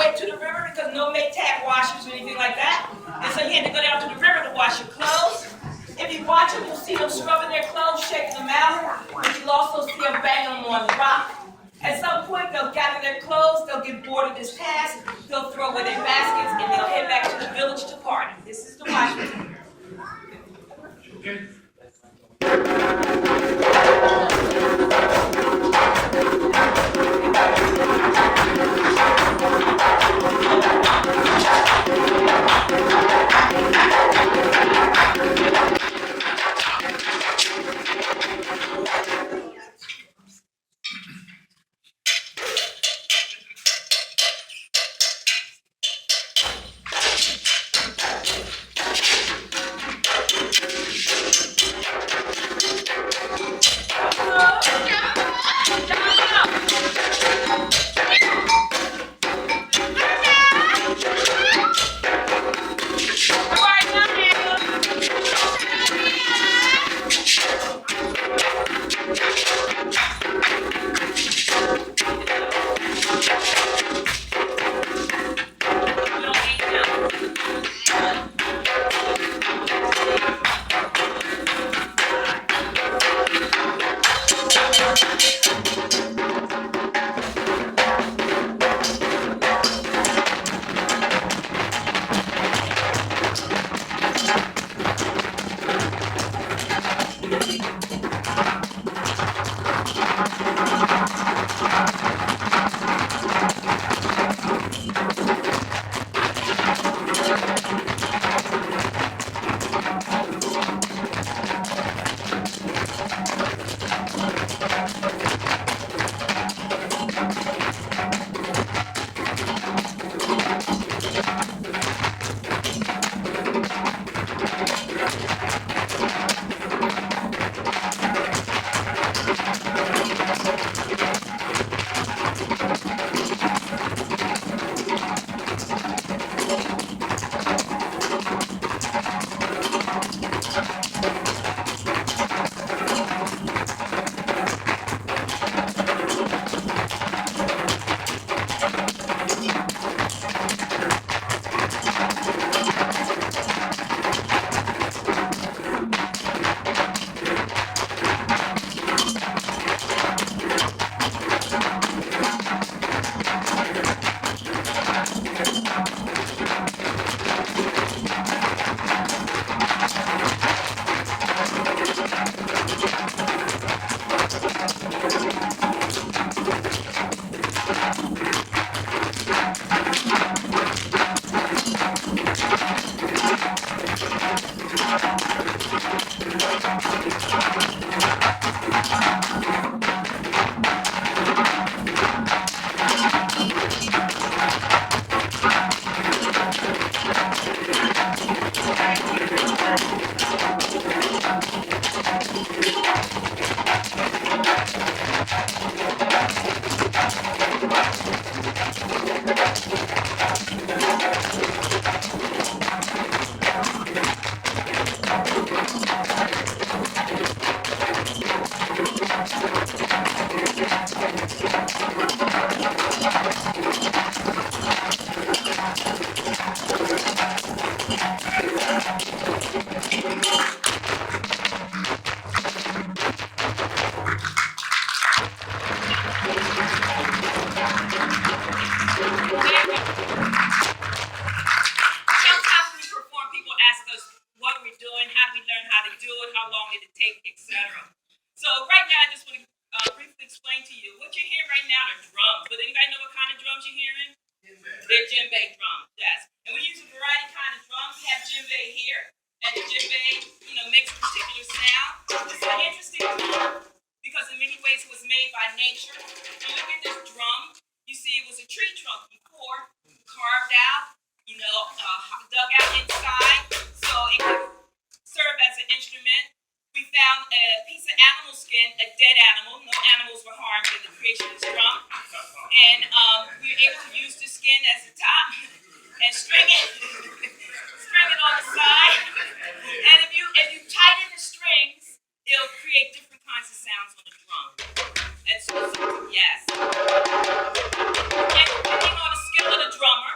way to the river because no Maytag washers or anything like that. And so you had to go down to the river to wash your clothes. If you watch them, you'll see them scrubbing their clothes, shaking them out. But you'll also see them banging them on the rock. At some point, they'll gather their clothes, they'll get bored of this task, they'll throw away their baskets, and they'll head back to the village to party. This is the washing. Okay. They're djembe drums, yes. And we use a variety of kind of drums. We have djembe here, and the djembe, makes a particular sound. This is an interesting drum because in many ways it was made by nature. If you look at this drum, you see it was a tree trunk before, carved out, dug out inside, so it could serve as an instrument. We found a piece of animal skin, a dead animal. No animals were harmed in the creation of this drum. And we were able to use the skin as a top and string it on the side. And if you tighten the strings, it'll create different kinds of sounds on the drum. And so, yes. And depending on the skill of the drummer,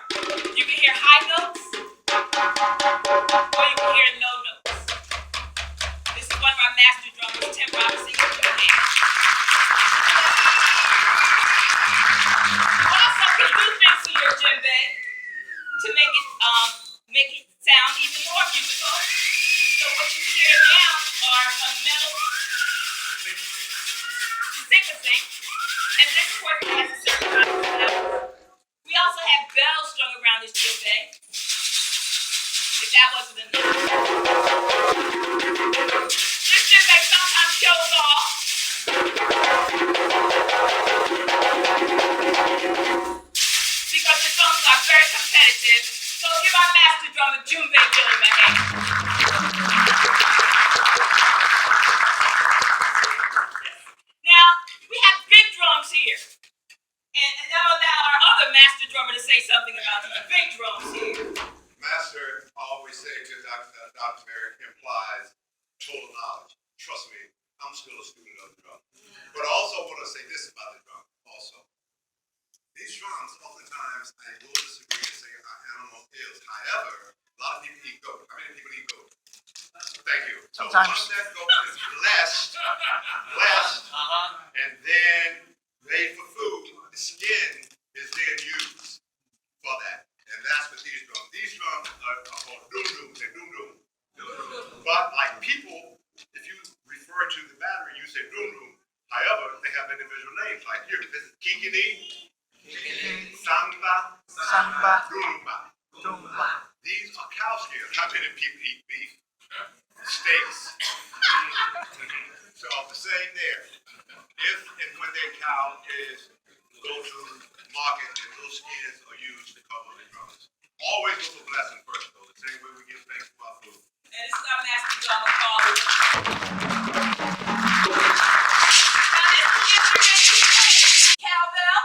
to make it sound even more musical. So what you hear now are some metal sync, and this of course has a certain kind of sound. We also have bells strung around this djembe. If that wasn't enough, this djembe sometimes shows off. Because the songs are very competitive. So give our master drummer Jumbe Billy a hand. Now, we have big drums here. And I'll allow our other master drummer to say something about these big drums here. Master always say to Dr. Merrick implies total knowledge. Trust me, I'm still a student of the drum. But I also want to say this about the drum also. These drums, oftentimes, I will disagree and say our animal is. However, a lot of people eat goat. How many people eat goat? Thank you. So once that goat is blessed, and then made for food, the skin is then used for that. And that's what these drums. These drums are called doom-dooms and doom-doom. But like people, if you refer to the battery, you say doom-doom. However, they have individual names. Like here, this is Kinkini, Samba, Dumba. These are cow skins. How many people eat beef? Steaks. So the same there. If and when their cow is go to market and those skins are used to cover the drums. Always look for blessing first, though. The same way we give thanks for our food. And this is our master drummer called. Now this is instrument cowbell.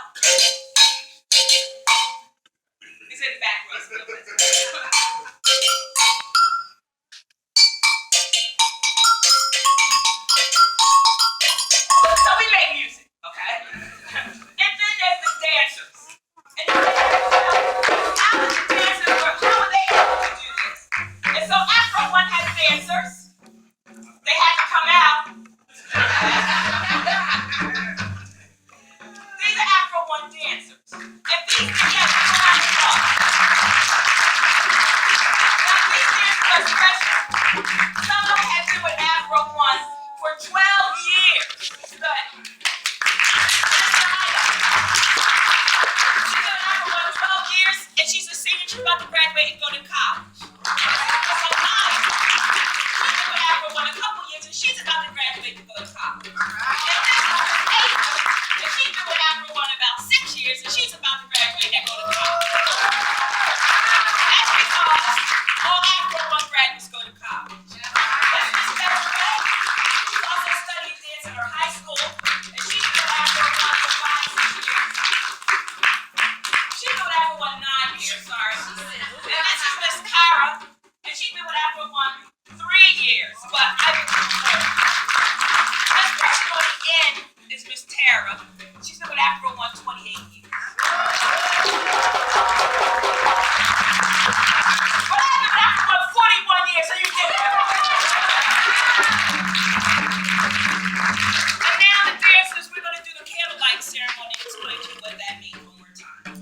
He's in the back row still. So we make music, okay? And then there's the dancers. And how would the dancers work? How were they able to do this? And so Afro One has dancers. They had to come out. These are Afro One dancers. And these dancers are not wrong. Now these dancers are special. Some of them have been with Afro One for 12 years. Studying. She's been with Afro One 12 years, and she's a senior. She's about to graduate and go to college. So Naya, she's been with Afro One a couple years, and she's about to graduate and go to college. And this one is Ava, and she's been with Afro One about 6 years, and she's about to graduate and go to college. That's because all Afro One graduates go to college. That's Miss Desiree. She's also studying dance at her high school, and she's been with Afro One for 5, 6 years. She's been with Afro One 9 years, sorry. And this is Miss Kyra, and she's been with Afro One 3 years, but I've been with her. This person on the end is Miss Tara. She's been with Afro One 28 years. But I've been with Afro One 41 years, so you get it. And now the dancers, we're going to do the candlelight ceremony and explain to you what that means one more time.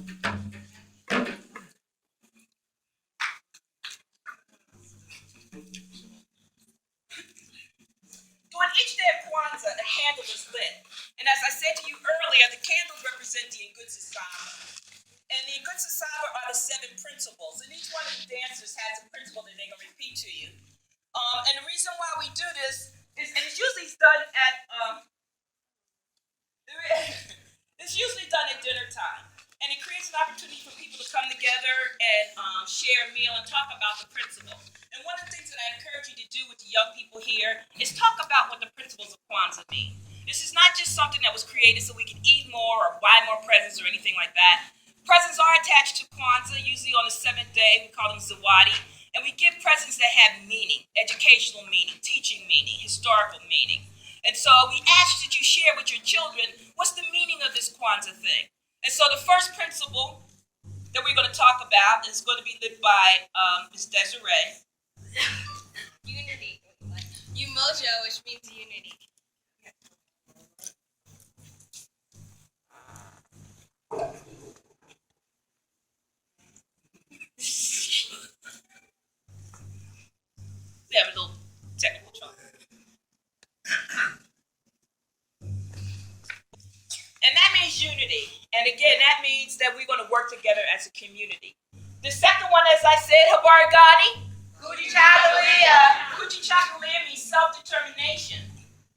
On each day of Kwanzaa, a candle is lit. And as I said to you earlier, the candles represent the Ngutsu Saba. And the Ngutsu Saba are the 7 principles. And each one of the dancers has a principle that they're going to repeat to you. And the reason why we do this is, and it's usually done at dinner time. And it creates an opportunity for people to come together and share a meal and talk about the principle. And one of the things that I encourage you to do with the young people here is talk about what the principles of Kwanzaa mean. This is not just something that was created so we can eat more or buy more presents or anything like that. Presents are attached to Kwanzaa, usually on the 7th day. We call them Zawadi. And we give presents that have meaning, educational meaning, teaching meaning, historical meaning. And so we ask that you share with your children what's the meaning of this Kwanzaa thing. And so the first principle that we're going to talk about is going to be led by Ms. Desiree. Unity. Umoja, which means unity. We have a little technical trouble. And that means unity. And again, that means that we're going to work together as a community. The second one, as I said, Habarigani, Kujichagulia means self-determination.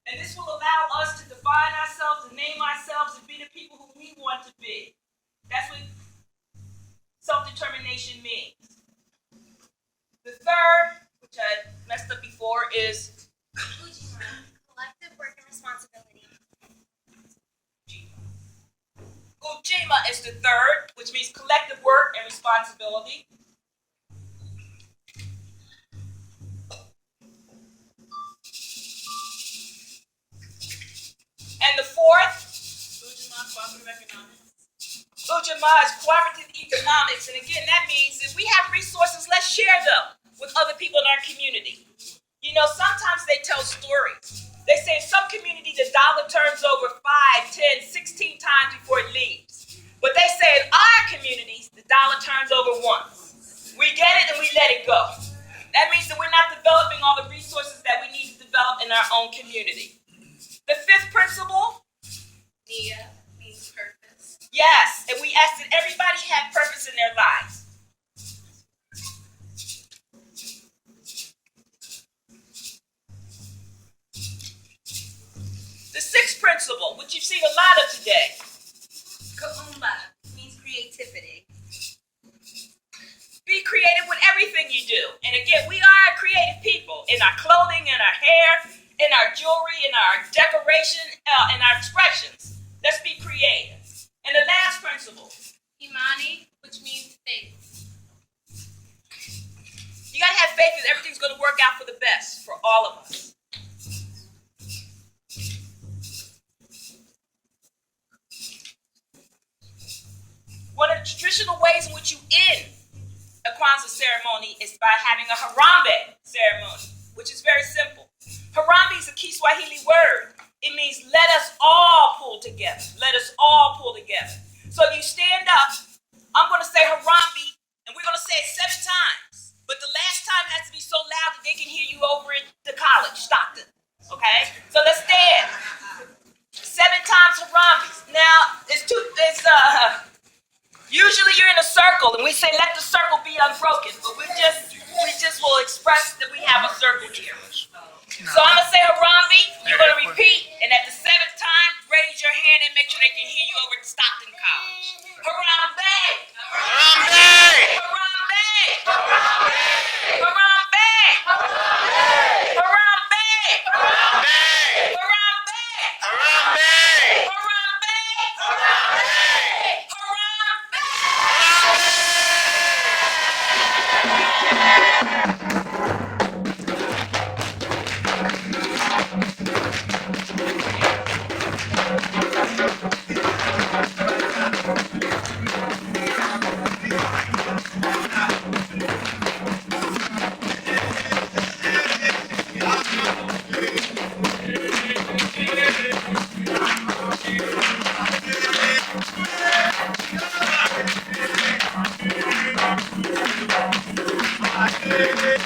And this will allow us to define ourselves and name ourselves and be the people who we want to be. That's what self-determination means. The third, which I messed up before, is Collective work and responsibility. Ujima is the third, which means collective work and responsibility. And the fourth, Ujima is cooperative economics. And again, that means if we have resources, let's share them with other people in our community. You know, sometimes they tell stories. They say in some community the dollar turns over 5, 10, 16 times before it leaves. But they say in our communities, the dollar turns over once. We get it and we let it go. That means that we're not developing all the resources that we need to develop in our own community. The fifth principle? Nia means purpose. Yes, and we ask that everybody have purpose in their lives. The sixth principle, which you've seen a lot of today. Kaumba means creativity. Be creative with everything you do. And again, we are creative people in our clothing, in our hair, in our jewelry, in our decoration, in our expressions. Let's be creative. And the last principle. Imani, which means faith. You got to have faith that everything's going to work out for the best for all of us. One of the traditional ways in which you end a Kwanzaa ceremony is by having a Harambe ceremony, which is very simple. Harambe is a Kiswahili word. It means let us all pull together. Let us all pull together. So if you stand up, I'm going to say Harambe, and we're going to say it 7 times. But the last time has to be so loud that they can hear you over at the college, Stockton. Okay? So let's stand. 7 times Harambe. Now, usually you're in a circle, and we say let the circle be unbroken, but we just will express that we have a circle here. So I'm going to say Harambe, you're going to repeat, and at the 7th time, raise your hand and make sure they can hear you over at Stockton College. Harambe! Harambe! Harambe! Harambe! Harambe! Harambe! Harambe! Harambe! Harambe!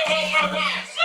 Hey, come on.